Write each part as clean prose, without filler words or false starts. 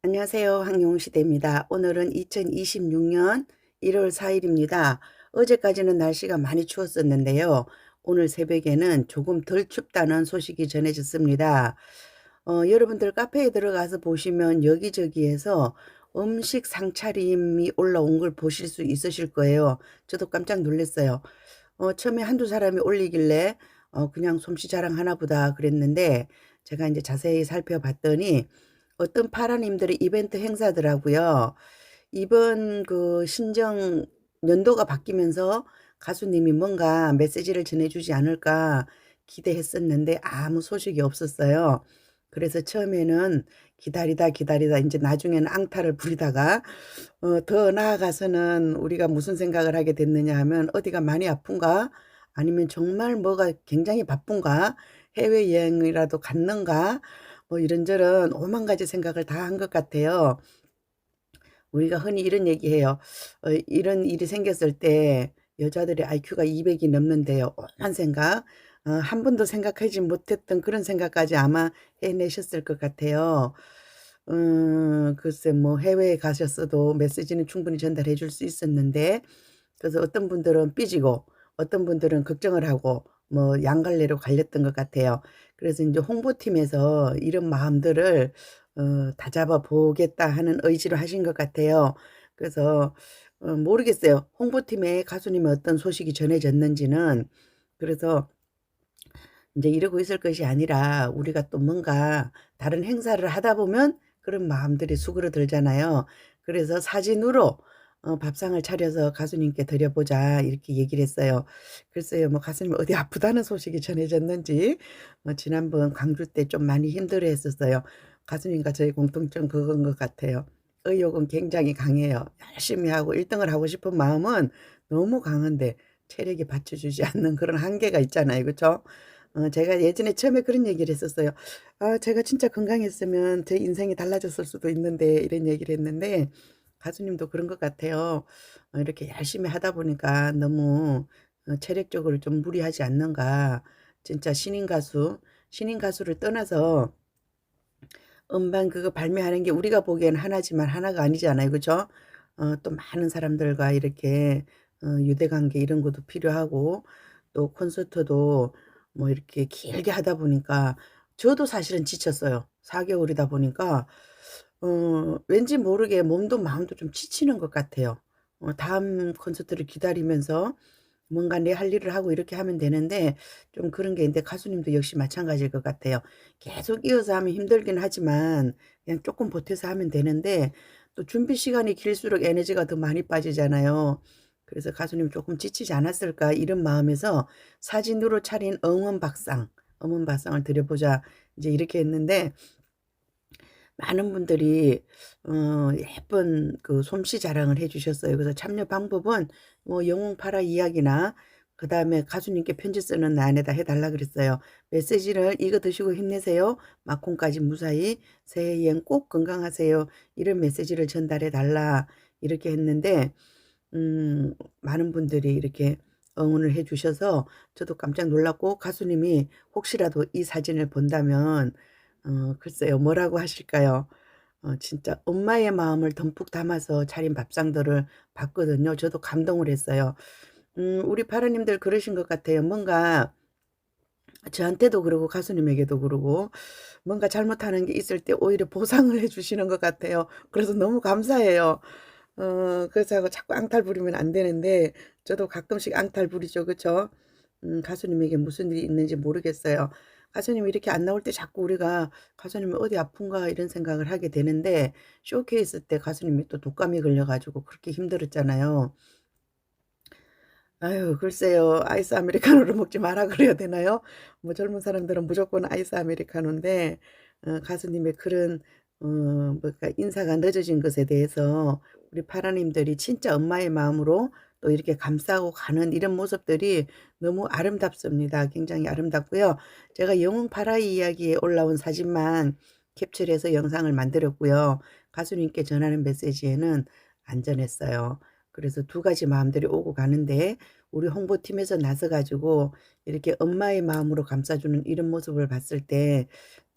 안녕하세요. 황용시대입니다. 오늘은 2026년 1월 4일입니다. 어제까지는 날씨가 많이 추웠었는데요. 오늘 새벽에는 조금 덜 춥다는 소식이 전해졌습니다. 여러분들 카페에 들어가서 보시면 여기저기에서 음식 상차림이 올라온 걸 보실 수 있으실 거예요. 저도 깜짝 놀랐어요. 처음에 한두 사람이 올리길래 그냥 솜씨 자랑하나 보다 그랬는데 제가 이제 자세히 살펴봤더니 어떤 파라님들의 이벤트 행사더라고요. 이번 그 신정 연도가 바뀌면서 가수님이 뭔가 메시지를 전해주지 않을까 기대했었는데 아무 소식이 없었어요. 그래서 처음에는 기다리다 기다리다 이제 나중에는 앙탈을 부리다가 더 나아가서는 우리가 무슨 생각을 하게 됐느냐 하면 '어디가 많이 아픈가? 아니면 정말 뭐가 굉장히 바쁜가? 해외여행이라도 갔는가?' 뭐 이런저런 오만 가지 생각을 다 한 것 같아요. 우리가 흔히 이런 얘기해요. 이런 일이 생겼을 때 여자들의 IQ가 200이 넘는데요. 오만 생각, 한 번도 생각하지 못했던 그런 생각까지 아마 해내셨을 것 같아요. 글쎄 뭐 해외에 가셨어도 메시지는 충분히 전달해 줄 수 있었는데 그래서 어떤 분들은 삐지고 어떤 분들은 걱정을 하고 뭐 양갈래로 갈렸던 것 같아요. 그래서 인제 홍보팀에서 이런 마음들을 다잡아 보겠다 하는 의지로 하신 것 같아요. 그래서 모르겠어요. 홍보팀에 가수님의 어떤 소식이 전해졌는지는. 그래서 인제 이러고 있을 것이 아니라 우리가 또 뭔가 다른 행사를 하다 보면 그런 마음들이 수그러들잖아요. 그래서 사진으로 "밥상을 차려서 가수님께 드려 보자." 이렇게 얘기를 했어요. 글쎄요. 뭐 가수님이 어디 아프다는 소식이 전해졌는지 지난번 광주 때 좀 많이 힘들어했었어요. 가수님과 저희 공통점 그건 것 같아요. 의욕은 굉장히 강해요. 열심히 하고 1 등을 하고 싶은 마음은 너무 강한데 체력이 받쳐주지 않는 그런 한계가 있잖아요. 그쵸? 제가 예전에 처음에 그런 얘기를 했었어요. "아 제가 진짜 건강했으면 제 인생이 달라졌을 수도 있는데." 이런 얘기를 했는데 가수님도 그런 것 같아요. 이렇게 열심히 하다 보니까 너무 체력적으로 좀 무리하지 않는가. 진짜 신인 가수를 떠나서 음반 그거 발매하는 게 우리가 보기에는 하나지만 하나가 아니잖아요. 그죠? 또 많은 사람들과 이렇게 유대 관계 이런 것도 필요하고 또 콘서트도 뭐 이렇게 길게 하다 보니까 저도 사실은 지쳤어요. 4 개월이다 보니까 왠지 모르게 몸도 마음도 좀 지치는 것 같아요. 다음 콘서트를 기다리면서 뭔가 내 할 일을 하고 이렇게 하면 되는데 좀 그런 게 있는데 가수님도 역시 마찬가지일 것 같아요. 계속 이어서 하면 힘들긴 하지만 그냥 쪼끔 보태서 하면 되는데 또 준비 시간이 길수록 에너지가 더 많이 빠지잖아요. 그래서 '가수님 쪼끔 지치지 않았을까.' 이런 마음에서 사진으로 차린 응원 밥상을 드려 보자 이제 이렇게 했는데 많은 분들이 예쁜 그 솜씨 자랑을 해 주셨어요. 그래서 참여 방법은 뭐 영웅파라 이야기나 그다음에 가수님께 편지 쓰는 안에다 해 달라 그랬어요. 메시지를 "이거 드시고 힘내세요. 막콩까지 무사히 새해 엔 꼭 건강하세요." 이런 메시지를 전달해 달라 이렇게 했는데 많은 분들이 이렇게 응원을 해 주셔서 저도 깜짝 놀랐고 가수님이 혹시라도 이 사진을 본다면 글쎄요. 뭐라고 하실까요? 진짜 엄마의 마음을 듬뿍 담아서 차린 밥상들을 봤거든요. 저도 감동을 했어요. 우리 파라님들 그러신 것 같아요. 뭔가 저한테도 그러고 가수님에게도 그러고 뭔가 잘못하는 게 있을 때 오히려 보상을 해 주시는 것 같아요. 그래서 너무 감사해요. 그래서 자꾸 앙탈 부리면 안 되는데 저도 가끔씩 앙탈 부리죠. 그쵸? 가수님에게 무슨 일이 있는지 모르겠어요. 가수님이 이렇게 안 나올 때 자꾸 우리가 '가수님이 어디 아픈가.' 이런 생각을 하게 되는데 쇼케이스 때 가수님이 또 독감이 걸려 가지고 그렇게 힘들었잖아요. 아유 글쎄요. 아이스 아메리카노를 먹지 마라 그래야 되나요? 뭐 젊은 사람들은 무조건 아이스 아메리카노인데 가수님의 그런 뭐랄까 인사가 늦어진 것에 대해서 우리 파라님들이 진짜 엄마의 마음으로 또 이렇게 감싸고 가는 이런 모습들이 너무 아름답습니다. 굉장히 아름답고요. 제가 영웅 파라이 이야기에 올라온 사진만 캡처를 해서 영상을 만들었고요. 가수님께 전하는 메시지에는 안 전했어요. 그래서 두 가지 마음들이 오고 가는데 우리 홍보팀에서 나서 가지고 이렇게 엄마의 마음으로 감싸주는 이런 모습을 봤을 때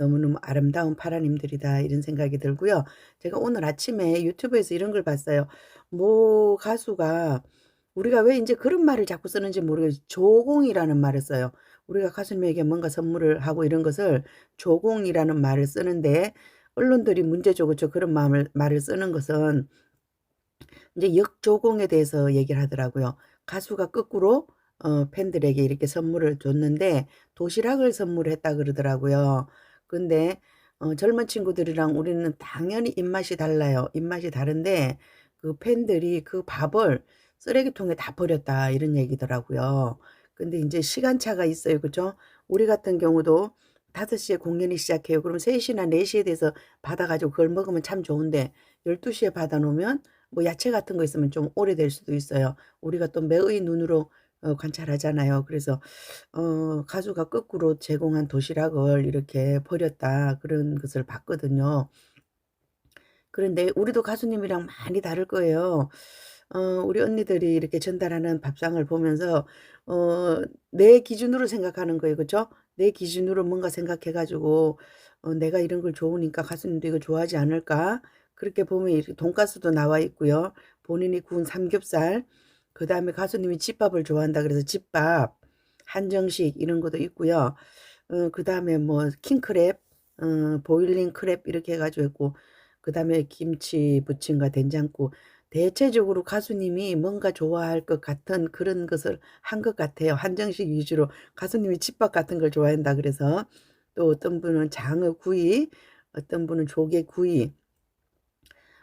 너무너무 아름다운 파라님들이다 이런 생각이 들고요. 제가 오늘 아침에 유튜브에서 이런 걸 봤어요. 모 가수가 우리가 왜 이제 그런 말을 자꾸 쓰는지 모르겠어요. 조공이라는 말을 써요. 우리가 가수님에게 뭔가 선물을 하고 이런 것을 조공이라는 말을 쓰는데 언론들이 문제죠. 그쵸? 그런 말을 쓰는 것은 이제 역조공에 대해서 얘기를 하더라고요. 가수가 거꾸로 팬들에게 이렇게 선물을 줬는데 도시락을 선물했다 그러더라고요. 근데 젊은 친구들이랑 우리는 당연히 입맛이 달라요. 입맛이 다른데 그 팬들이 그 밥을 쓰레기통에 다 버렸다 이런 얘기더라고요. 근데 이제 시간차가 있어요. 그죠? 우리 같은 경우도 5시에 공연이 시작해요. 그럼 3시나 4시에 돼서 받아가지고 그걸 먹으면 참 좋은데 12시에 받아 놓으면 뭐 야채 같은 거 있으면 좀 오래될 수도 있어요. 우리가 또 매의 눈으로 관찰하잖아요. 그래서 가수가 거꾸로 제공한 도시락을 이렇게 버렸다 그런 것을 봤거든요. 그런데 우리도 가수님이랑 많이 다를 거예요. 우리 언니들이 이렇게 전달하는 밥상을 보면서 내 기준으로 생각하는 거예요. 그죠? 내 기준으로 뭔가 생각해 가지고 '내가 이런 걸 좋으니까 가수님도 이거 좋아하지 않을까?' 그렇게 보면 이렇게 돈가스도 나와 있고요. 본인이 구운 삼겹살, 그다음에 가수님이 집밥을 좋아한다 그래서 집밥, 한정식 이런 것도 있고요. 그다음에 뭐 킹크랩, 보일링 크랩 이렇게 해 가지고 있고 그다음에 김치 부침과 된장국. 대체적으로 가수님이 뭔가 좋아할 것 같은 그런 것을 한 것 같아요. 한정식 위주로 가수님이 집밥 같은 걸 좋아한다 그래서. 또 어떤 분은 장어구이, 어떤 분은 조개구이,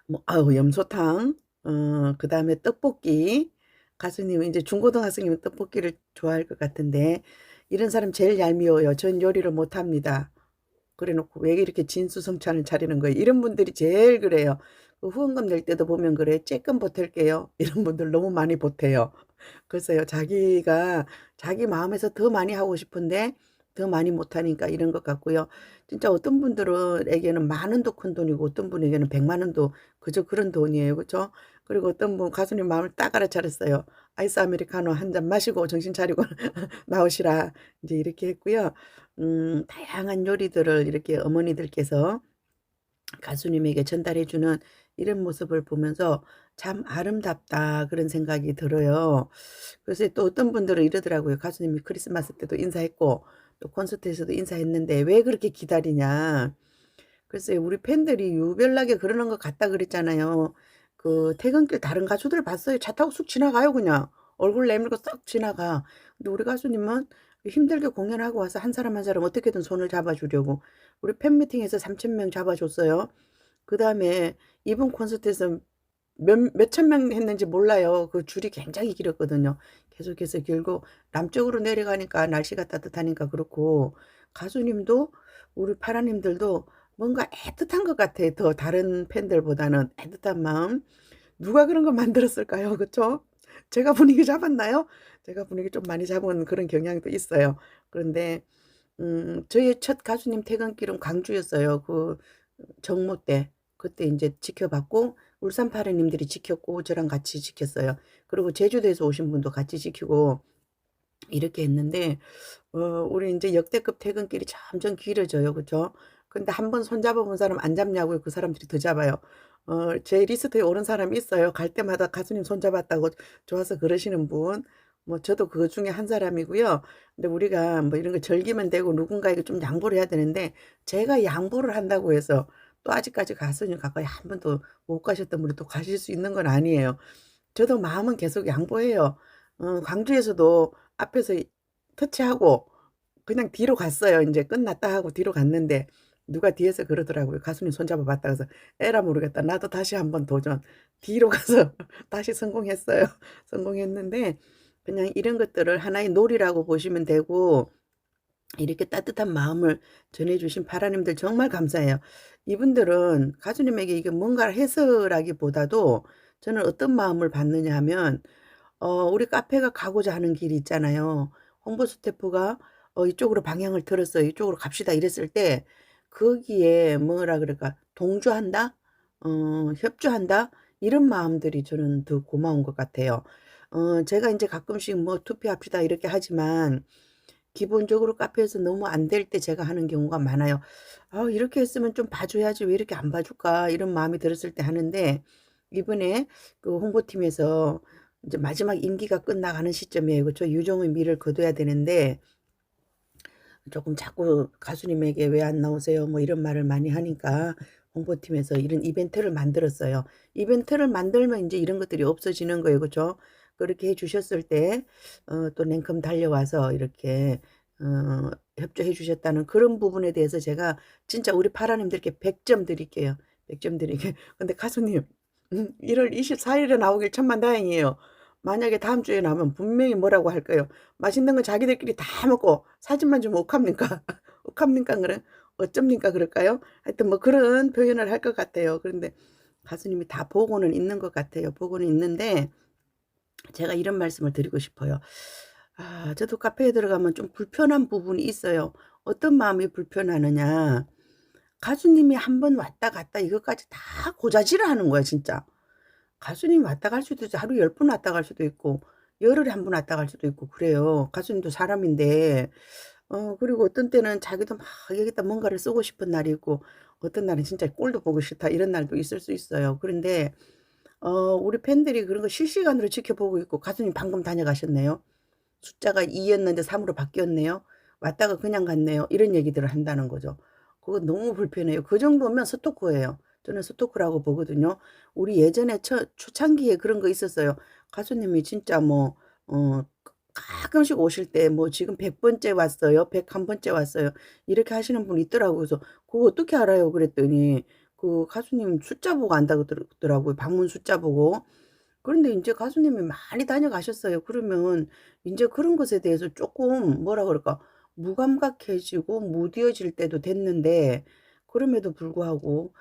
뭐 아우 염소탕, 그다음에 떡볶이. 가수님은 인제 중고등학생이면 떡볶이를 좋아할 것 같은데 이런 사람 제일 얄미워요. "전 요리를 못합니다." 그래 놓고 왜 이렇게 진수성찬을 차리는 거예요. 이런 분들이 제일 그래요. 그 후원금 낼 때도 보면 그래. "쬐끔 보탤게요." 이런 분들 너무 많이 보태요. 글쎄요. 자기가 자기 마음에서 더 많이 하고 싶은데 더 많이 못 하니까 이런 것 같고요. 진짜 어떤 분들에게는 만 원도 큰돈이고 어떤 분에게는 100만 원도 그저 그런 돈이에요. 그죠? 그리고 어떤 분 가수님 마음을 딱 알아차렸어요. "아이스 아메리카노 한 잔 마시고 정신 차리고 나오시라." 인제 이렇게 했고요. 다양한 요리들을 이렇게 어머니들께서 가수님에게 전달해 주는 이런 모습을 보면서 '참 아름답다.' 그런 생각이 들어요. 그래서 또 어떤 분들은 이러더라고요. 가수님이 크리스마스 때도 인사했고 또 콘서트에서도 인사했는데 "왜 그렇게 기다리냐." 글쎄요. 우리 팬들이 유별나게 그러는 것 같다 그랬잖아요. 그 퇴근길 다른 가수들 봤어요. 차 타고 쑥 지나가요 그냥. 얼굴 내밀고 싹 지나가. 근데 우리 가수님은 힘들게 공연하고 와서 한 사람 한 사람 어떻게든 손을 잡아 주려고 우리 팬미팅에서 3천 명 잡아 줬어요. 그다음에 이번 콘서트에서 몇천 명 했는지 몰라요. 그 줄이 굉장히 길었거든요. 계속해서 길고 남쪽으로 내려가니까 날씨가 따뜻하니까 그렇고 가수님도 우리 파라님들도 뭔가 애틋한 것 같아. 더 다른 팬들보다는 애틋한 마음. 누가 그런 거 만들었을까요? 그쵸? 제가 분위기 잡았나요? 제가 분위기 좀 많이 잡은 그런 경향도 있어요. 그런데 저의 첫 가수님 퇴근길은 광주였어요. 그 정모 때. 그때 인제 지켜봤고 울산 파라님들이 지켰고 저랑 같이 지켰어요. 그리고 제주도에서 오신 분도 같이 지키고 이렇게 했는데 우리 인제 역대급 퇴근길이 점점 길어져요. 그죠? 근데 한 번 손잡아 본 사람 안 잡냐고요. 그 사람들이 더 잡아요. 제 리스트에 오른 사람이 있어요. 갈 때마다 가수님 손잡았다고 좋아서 그러시는 분. 뭐 저도 그 중에 한 사람이고요. 근데 우리가 뭐 이런 거 즐기면 되고 누군가에게 좀 양보를 해야 되는데 제가 양보를 한다고 해서 또 아직까지 가수님 가까이 한 번도 못 가셨던 분이 또 가실 수 있는 건 아니에요. 저도 마음은 계속 양보해요. 광주에서도 앞에서 터치하고 그냥 뒤로 갔어요. 인제 끝났다 하고 뒤로 갔는데 누가 뒤에서 그러더라고요. 가수님 손잡아 봤다 그래서 에라 모르겠다. 나도 다시 한번 도전. 뒤로 가서 다시 성공했어요. 성공했는데 그냥 이런 것들을 하나의 놀이라고 보시면 되고 이렇게 따뜻한 마음을 전해 주신 파라님들 정말 감사해요. 이분들은 가수님에게 이게 뭔가를 해서라기보다도 저는 어떤 마음을 받느냐 하면 우리 카페가 가고자 하는 길이 있잖아요. 홍보 스태프가 "이쪽으로 방향을 틀었어요. 이쪽으로 갑시다." 이랬을 때 거기에 뭐라 그럴까 동조한다? 협조한다? 이런 마음들이 저는 더 고마운 것 같아요. 제가 인제 가끔씩 뭐 "투표합시다." 이렇게 하지만 기본적으로 카페에서 너무 안 될 때 제가 하는 경우가 많아요. '아 이렇게 했으면 좀 봐 줘야지 왜 이렇게 안 봐 줄까?' 이런 마음이 들었을 때 하는데 이번에 그 홍보팀에서 이제 마지막 임기가 끝나가는 시점이에요. 그쵸. 유종의 미를 거둬야 되는데 조금 자꾸 가수님에게 "왜 안 나오세요?" 뭐 이런 말을 많이 하니까 홍보팀에서 이런 이벤트를 만들었어요. 이벤트를 만들면 인제 이런 것들이 없어지는 거예요. 그죠? 그렇게 해 주셨을 때 또 냉큼 달려와서 이렇게 어 협조해 주셨다는 그런 부분에 대해서 제가 진짜 우리 파라님들께 100점 드릴게요. 100점 드리게. 근데 가수님 1월 24 일에 나오길 천만다행이에요. 만약에 다음 주에 나오면 분명히 뭐라고 할 거예요. 맛있는 건 자기들끼리 다 먹고 사진만 주면 욱합니까? 욱합니까 그래? 어쩝니까 그럴까요? 하여튼 뭐 그런 표현을 할 것 같아요. 그런데 가수님이 다 보고는 있는 것 같아요. 보고는 있는데 제가 이런 말씀을 드리고 싶어요. 저도 카페에 들어가면 좀 불편한 부분이 있어요. 어떤 마음이 불편하느냐. 가수님이 한 번 왔다 갔다 이것까지 다 고자질을 하는 거야 진짜. 가수님이 왔다 갈 수도 있어. 하루에 10번 왔다 갈 수도 있고 열흘에 한 번 왔다 갈 수도 있고 그래요. 가수님도 사람인데. 그리고 어떤 때는 자기도 막 여기다 뭔가를 쓰고 싶은 날이 있고 어떤 날은 진짜 '꼴도 보기 싫다.' 이런 날도 있을 수 있어요. 그런데 우리 팬들이 그런 거 실시간으로 지켜보고 있고 "가수님 방금 다녀가셨네요. 숫자가 2 였는데 3 으로 바뀌었네요. 왔다가 그냥 갔네요." 이런 얘기들을 한다는 거죠. 그거 너무 불편해요. 그 정도면 스토커예요. 저는 스토커라고 보거든요. 우리 예전에 초창기에 그런 거 있었어요. 가수님이 진짜 뭐 가끔씩 오실 때 뭐 "지금 100 번째 왔어요. 101 번째 왔어요." 이렇게 하시는 분이 있더라고요. 그래서 "그거 어떻게 알아요?" 그랬더니 그 가수님 숫자 보고 안다고 더라고요, 방문 숫자 보고. 그런데 인제 가수님이 많이 다녀가셨어요. 그러면 인제 그런 것에 대해서 쪼끔 뭐라 그럴까 무감각해지고 무뎌질 때도 됐는데 그럼에도 불구하고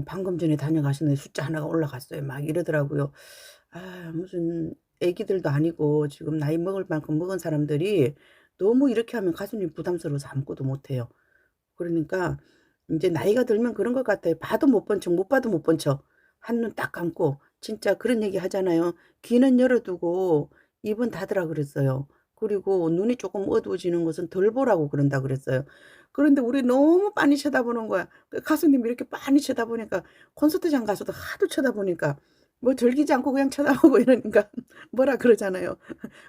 "방금 전에 다녀가셨는데 숫자 하나가 올라갔어요." 막 이러더라고요. 무슨 애기들도 아니고 지금 나이 먹을 만큼 먹은 사람들이 너무 이렇게 하면 가수님 부담스러워서 아무것도 못 해요. 그러니까 인제 나이가 들면 그런 것 같아요. 봐도 못 본 척 못 봐도 못 본 척. 한눈 딱 감고 진짜 그런 얘기 하잖아요. "귀는 열어 두고 입은 닫으라." 그랬어요. 그리고 "눈이 쪼끔 어두워지는 것은 덜 보라."고 그런다 그랬어요. 그런데 우리 너무 빤히 쳐다보는 거야. 그 가수님이 이렇게 빤히 쳐다보니까 콘서트장 가서도 하도 쳐다보니까 뭐 즐기지 않고 그냥 쳐다보고 이러니까 뭐라 그러잖아요.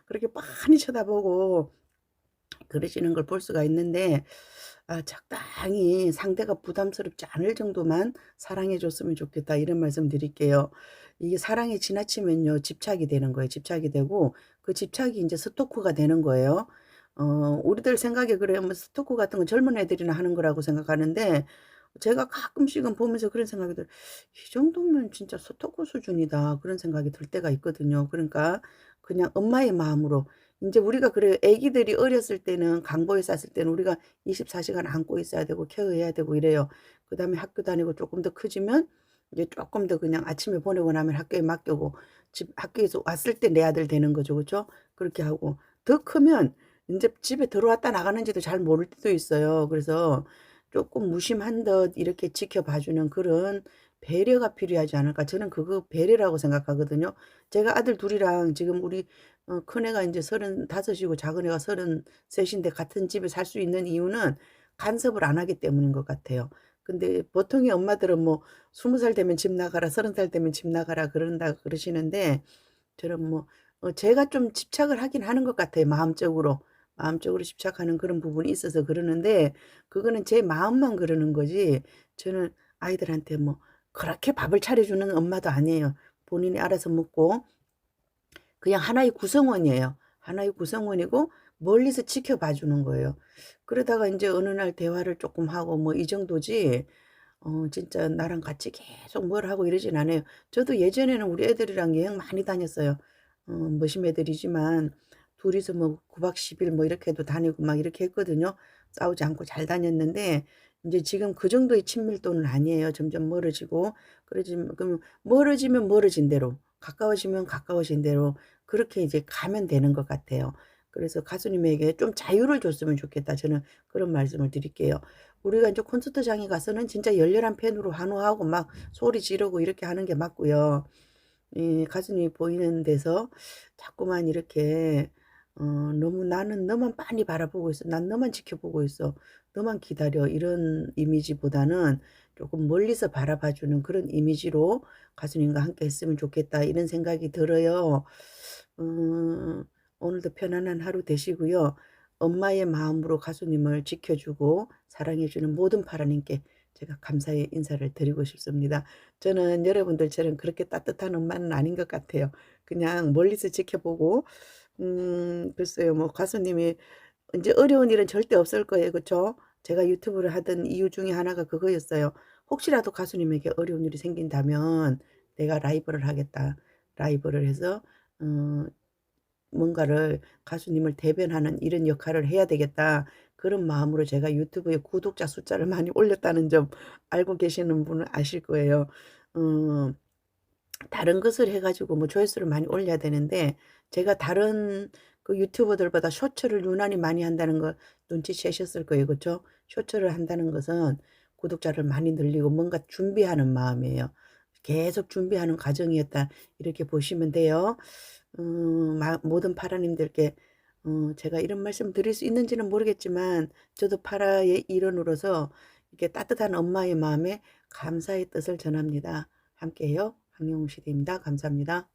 그렇게 빤히 쳐다보고 그러시는 걸 볼 수가 있는데 적당히 상대가 부담스럽지 않을 정도만 사랑해 줬으면 좋겠다 이런 말씀 드릴게요. 이게 사랑이 지나치면요 집착이 되는 거예요. 집착이 되고 그 집착이 인제 스토커가 되는 거예요. 우리들 생각에 그래요. 뭐 스토커 같은 건 젊은 애들이나 하는 거라고 생각하는데 제가 가끔씩은 보면서 그런 생각이 들어요. '이 정도면 진짜 스토커 수준이다.' 그런 생각이 들 때가 있거든요. 그러니까 그냥 엄마의 마음으로 인제 우리가 그래요. 애기들이 어렸을 때는 강보에 쌌을 때는 우리가 24 시간 안고 있어야 되고 케어해야 되고 이래요. 그다음에 학교 다니고 쪼끔 더 커지면 이제 쪼끔 더 그냥 아침에 보내고 나면 학교에 맡기고 집 학교에서 왔을 때 내 아들 되는 거죠. 그죠? 그렇게 하고 더 크면 인제 집에 들어왔다 나가는지도 잘 모를 때도 있어요. 그래서 쪼끔 무심한 듯 이렇게 지켜봐 주는 그런 배려가 필요하지 않을까. 저는 그거 배려라고 생각하거든요. 제가 아들 둘 이랑 지금 우리 큰애가 인제 35 이고 작은애가 33 인데 같은 집에 살 수 있는 이유는 간섭을 안 하기 때문인 것 같아요. 근데 보통의 엄마들은 뭐 20살 되면 집 나가라 30살 되면 집 나가라 그런다 그러시는데 저는 뭐 제가 좀 집착을 하긴 하는 것 같아요 마음적으로. 마음적으로 집착하는 그런 부분이 있어서 그러는데 그거는 제 마음만 그러는 거지 저는 아이들한테 뭐 그렇게 밥을 차려 주는 엄마도 아니에요. 본인이 알아서 먹고 그냥 하나의 구성원이에요. 하나의 구성원이고 멀리서 지켜봐 주는 거예요. 그러다가 인제 어느 날 대화를 쪼끔 하고 뭐 이 정도지 진짜 나랑 같이 계속 뭘 하고 이러진 않아요. 저도 예전에는 우리 애들이랑 여행 많이 다녔어요. 머신 애들이지만 둘이서 뭐 9박 10일 뭐 이렇게도 다니고 막 이렇게 했거든요. 싸우지 않고 잘 다녔는데 인제 지금 그 정도의 친밀도는 아니에요. 점점 멀어지고 그러면 멀어지면 멀어진 대로 가까워지면 가까워진 대로 그렇게 이제 가면 되는 것 같아요. 그래서 가수님에게 좀 자유를 줬으면 좋겠다. 저는 그런 말씀을 드릴게요. 우리가 인제 콘서트장에 가서는 진짜 열렬한 팬으로 환호하고 막 소리 지르고 이렇게 하는 게 맞고요. 이 가수님이 보이는 데서 자꾸만 이렇게 너무 나는 너만 빤히 바라보고 있어. 난 너만 지켜보고 있어. 너만 기다려. 이런 이미지보다는 조금 멀리서 바라봐 주는 그런 이미지로 가수님과 함께 했으면 좋겠다. 이런 생각이 들어요. 음, 오늘도 편안한 하루 되시고요. 엄마의 마음으로 가수님을 지켜주고 사랑해주는 모든 파라님께 제가 감사의 인사를 드리고 싶습니다. 저는 여러분들처럼 그렇게 따뜻한 엄마는 아닌 것 같아요. 그냥 멀리서 지켜보고 글쎄요. 뭐 가수님이 인제 어려운 일은 절대 없을 거예요. 그쵸? 제가 유튜브를 하던 이유 중에 하나가 그거였어요. 혹시라도 가수님에게 어려운 일이 생긴다면 '내가 라이브를 하겠다. 라이브를 해서 어 뭔가를 가수님을 대변하는 이런 역할을 해야 되겠다.' 그런 마음으로 제가 유튜브에 구독자 숫자를 많이 올렸다는 점 알고 계시는 분은 아실 거예요. 어 다른 것을 해 가지고 뭐 조회수를 많이 올려야 되는데 제가 다른 그 유튜버들보다 쇼츠를 유난히 많이 한다는 거 눈치채셨을 거예요. 그쵸? 쇼츠를 한다는 것은 구독자를 많이 늘리고 뭔가 준비하는 마음이에요. 계속 준비하는 과정이었다. 이렇게 보시면 돼요. 모든 파라님들께 제가 이런 말씀 드릴 수 있는지는 모르겠지만 저도 파라의 일원으로서 이렇게 따뜻한 엄마의 마음에 감사의 뜻을 전합니다. 함께해요. 황영우 시대입니다. 감사합니다.